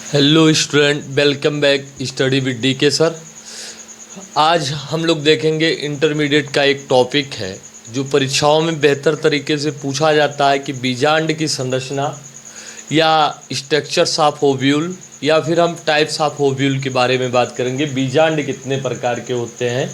Hello student, welcome back study with D के sir. आज हम लोग देखेंगे इंटरमीडिएट का एक टॉपिक है जो परीक्षाओं में बेहतर तरीके से पूछा जाता है कि बीजांड की संरचना या स्ट्रक्चर्स ऑफ ओव्यूल या फिर हम टाइप्स ऑफ ओव्यूल के बारे में बात करेंगे। बीजांड कितने प्रकार के होते हैं,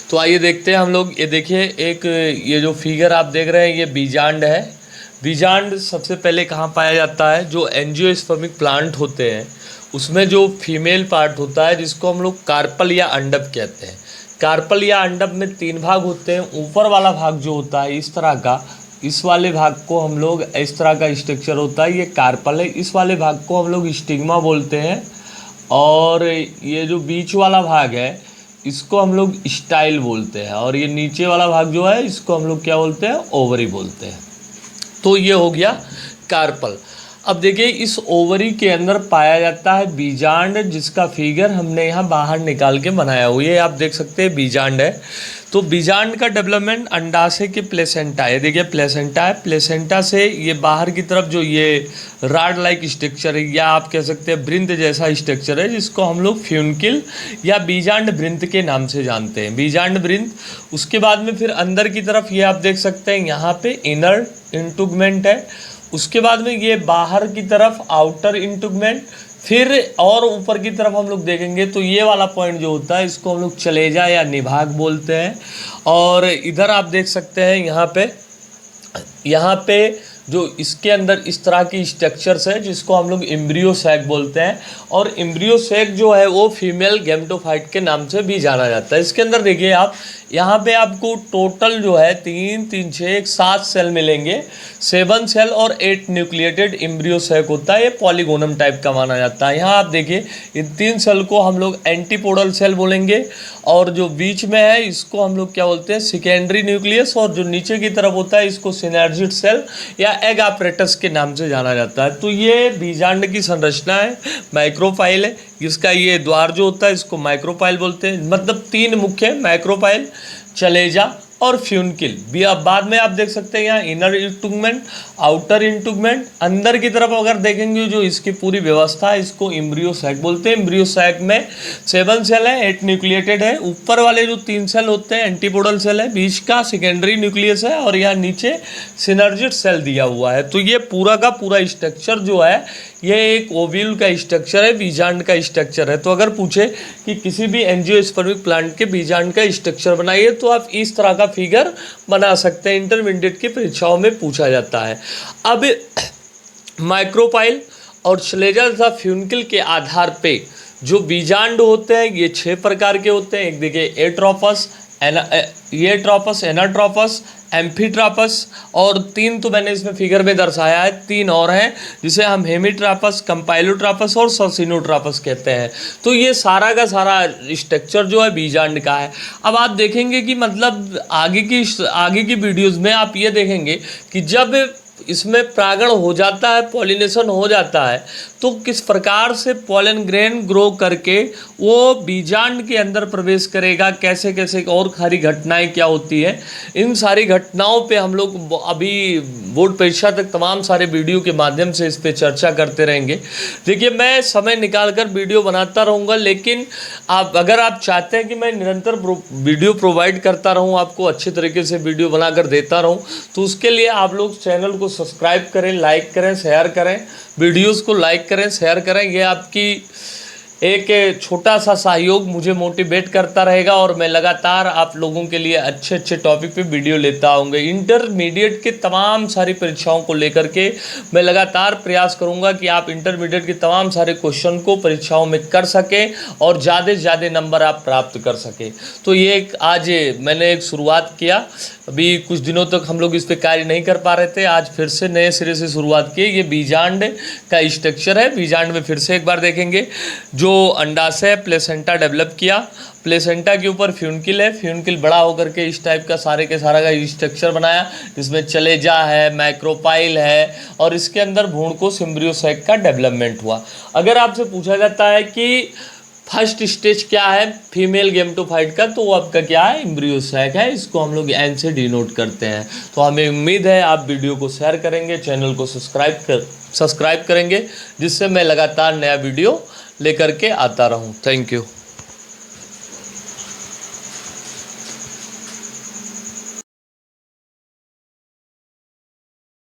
तो आइए देखते हैं हम लोग। ये देखिए, एक ये जो फिगर आप देख रहे हैं ये बीजांड है। बीजांड सबसे पहले कहाँ पाया जाता है? जो एंजियोस्पर्मिक प्लांट होते हैं उसमें जो फीमेल पार्ट होता है जिसको हम लोग कार्पल या अंडप कहते हैं। कार्पल या अंडप में 3 भाग होते हैं। ऊपर वाला भाग जो होता है इस तरह का, इस वाले भाग को हम लोग, इस तरह का स्ट्रक्चर होता है, ये कार्पल है। इस वाले भाग को हम लोग स्टिग्मा बोलते हैं। और ये जो बीच वाला भाग है इसको हम लोग स्टाइल बोलते हैं। और ये नीचे वाला भाग जो है इसको हम लोग क्या बोलते हैं? ओवरी बोलते हैं। तो ये हो गया कार्पल। अब देखिए, इस ओवरी के अंदर पाया जाता है बीजांड, जिसका फिगर हमने यहाँ बाहर निकाल के बनाया हुआ है। ये आप देख सकते हैं बीजांड है। तो बीजांड का डेवलपमेंट अंडाशय के प्लेसेंटा है। देखिए प्लेसेंटा है, प्लेसेंटा से ये बाहर की तरफ जो ये राड लाइक स्ट्रक्चर है या आप कह सकते हैं वृंत जैसा स्ट्रक्चर है, जिसको हम लोग फ्यूनकिल या बीजांड वृंत के नाम से जानते हैं, बीजांड वृंत। उसके बाद में फिर अंदर की तरफ ये आप देख सकते हैं यहाँ पे इनर इंटुगमेंट है। उसके बाद में ये बाहर की तरफ आउटर इंटुगमेंट। फिर और ऊपर की तरफ हम लोग देखेंगे तो ये वाला पॉइंट जो होता है इसको हम लोग चलेजा या निभाग बोलते हैं। और इधर आप देख सकते हैं यहाँ पे जो इसके अंदर इस तरह की स्ट्रक्चर्स है जिसको हम लोग एम्ब्रियो सैक बोलते हैं। और एम्ब्रियो सैक जो है वो फीमेल गैमेटोफाइट के नाम से भी जाना जाता है। इसके अंदर देखिए आप, यहाँ पे आपको टोटल जो है 3, 3, 6, 7 सेल मिलेंगे। 7 सेल और 8 न्यूक्लिएटेड एम्ब्रियो सैक होता है। ये पॉलीगोनम टाइप का माना जाता है। यहाँ आप देखिए, इन 3 सेल को हम लोग एंटीपोडल सेल बोलेंगे। और जो बीच में है इसको हम लोग क्या बोलते हैं? Secondary nucleus. और जो नीचे की तरफ होता है इसको सिनर्जिड सेल या एग apparatus के नाम से जाना जाता है। तो ये बीजांड की संरचना है। माइक्रोपाइल है, इसका ये द्वार जो होता है इसको माइक्रोपाइल बोलते हैं। मतलब 3 मुख्य, माइक्रोपाइल, चलेजा और फ्यूनकिल। भी अब बाद में आप देख सकते हैं यहाँ इनर इंटुगमेंट, आउटर इंटुगमेंट। अंदर की तरफ अगर देखेंगे जो इसकी पूरी व्यवस्था है इसको एम्ब्रियो सैक बोलते हैं। एम्ब्रियो सैक में 7 सेल है, 8 न्यूक्लिएटेड है। ऊपर वाले जो 3 सेल होते हैं एंटीपोडल सेल है, बीच का सेकेंडरी न्यूक्लियस है और यहाँ नीचे सिनर्जिड सेल दिया हुआ है। तो ये पूरा का पूरा स्ट्रक्चर जो है ये एक ओव्यूल का स्ट्रक्चर है, बीजांड का स्ट्रक्चर है। तो अगर पूछे कि किसी भी एंजियोस्पर्मिक प्लांट के बीजांड का स्ट्रक्चर बनाइए तो आप इस तरह का फिगर बना सकते हैं। इंटरमीडिएट की परीक्षाओं में पूछा जाता है। अब माइक्रोपाइल और चलेजा तथा फ्यूनकिल के आधार पे जो बीजांड होते हैं ये 6 प्रकार के होते हैं। एक देखिए एट्रोपस, एनाट्रोपस, एम्फीट्रापस और 3 तो मैंने इसमें फिगर में दर्शाया है, 3 और हैं जिसे हम हेमीट्रापस, कंपाइलोट्रापस और ससिनोट्रापस कहते हैं। तो ये सारा का सारा स्ट्रक्चर जो है बीजांड का है। अब आप देखेंगे कि मतलब आगे की वीडियोज़ में आप ये देखेंगे कि जब इसमें परागण हो जाता है, पॉलिनेशन हो जाता है, तो किस प्रकार से पॉलन ग्रेन ग्रो करके वो बीजांड के अंदर प्रवेश करेगा, कैसे कैसे और सारी घटनाएं क्या होती हैं। इन सारी घटनाओं पे हम लोग अभी बोर्ड परीक्षा तक तमाम सारे वीडियो के माध्यम से इस पे चर्चा करते रहेंगे। देखिए, मैं समय निकाल कर वीडियो बनाता रहूँगा, लेकिन अगर आप चाहते हैं कि मैं निरंतर वीडियो प्रोवाइड करता रहूँ, आपको अच्छे तरीके से वीडियो बनाकर देता रहूँ, तो उसके लिए आप लोग चैनल को सब्सक्राइब करें, लाइक करें, शेयर करें, वीडियोस को लाइक करें, शेयर करें। ये आपकी एक छोटा सा सहयोग मुझे मोटिवेट करता रहेगा और मैं लगातार आप लोगों के लिए अच्छे अच्छे टॉपिक पे वीडियो लेता आऊँगा। इंटरमीडिएट के तमाम सारी परीक्षाओं को लेकर के मैं लगातार प्रयास करूँगा कि आप इंटरमीडिएट के तमाम सारे क्वेश्चन को परीक्षाओं में कर सकें और ज़्यादा से ज़्यादा नंबर आप प्राप्त कर सकें। तो ये आज मैंने एक शुरुआत किया। अभी कुछ दिनों तक हम लोग इस पर कार्य नहीं कर पा रहे थे, आज फिर से नए सिरे से शुरुआत की। ये बीजांड का स्ट्रक्चर है। बीजांड में फिर से एक बार देखेंगे, जो अंडाशय प्लेसेंटा डेवलप किया, प्लेसेंटा के ऊपर फ्यूनकिल है, फ्यूनकिल बड़ा होकर के इस टाइप का सारे के सारा का स्ट्रक्चर बनाया, जिसमें चलेजा है, माइक्रोपाइल है और इसके अंदर भ्रूणकोश एम्ब्रियो सैक का डेवलपमेंट हुआ। अगर आपसे पूछा जाता है कि फर्स्ट स्टेज क्या है फीमेल गेमेटोफाइट का, तो वो आपका क्या है एम्ब्रियो सैक है, इसको हम लोग एन से डिनोट करते हैं। तो हमें उम्मीद है आप वीडियो को शेयर करेंगे, चैनल को सब्सक्राइब करेंगे, जिससे मैं लगातार नया वीडियो लेकर के आता रहूं। Thank you.